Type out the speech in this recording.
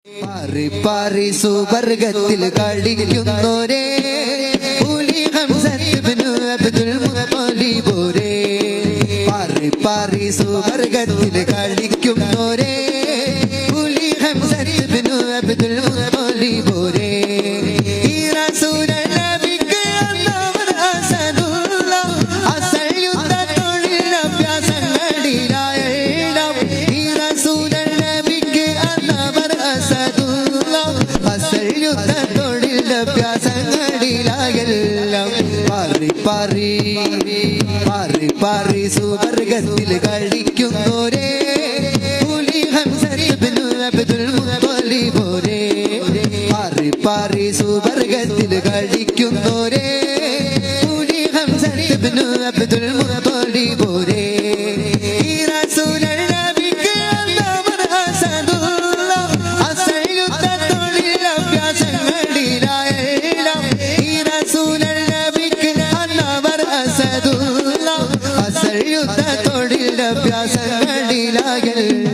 പാറി പാറി സുവർഗത്തിൽ കളിക്കുന്നോരേ പുലി ഹംസത്ത് ഇബ്നു അബ്ദുൽ മുത്തലിബ് പോരേ. പാറി പാറി സുവർഗത്തിൽ കളിക്കുന്നോരേ പുലി ഹംസത്ത് ഇബ്നു അബ്ദുൽ മുത്തലിബ് പോരേ. ഈ റസൂലുള്ളാഹി നബിക്ക് അന്നവർ അസദുള്ള അസൽ യുദ്ധ തൊഴിൽ അഭ്യാസങ്ങളിലായെല്ലാം. ഈ റസൂലുള്ളാഹി നബിക്ക് അന്നവർ അസദുള്ള അസൽ യുദ്ധ തൊഴിൽ അഭ്യാസങ്ങളിലായെല്ലാം. പാറി പാറി പാറി പാറി സുവർഗത്തിൽ കളിക്കുന്നോരേ പുലി ഹംസത്ത് ഇബ്നു അബ്ദുൽ മുത്തലിബ് പോരേ. പാറി പാറി സുവർഗത്തിൽ കളിക്കുന്നോരേ പുലി ഹംസത്ത് ഇബ്നു അബ്ദുൽ മുത്തലിബ് പോരേ. ഈ റസൂലുള്ളാഹി നബിക്ക് അന്നവർ അസദുള്ള അസൽ യുദ്ധ തൊഴിൽ അഭ്യാസങ്ങളിലായെല്ലാം. ഈ റസൂലുള്ളാഹി നബിക്ക് അന്നവർ അസദുള്ള അസൽ യുദ്ധ തൊഴിൽ അഭ്യാസങ്ങളിലായെല്ലാം.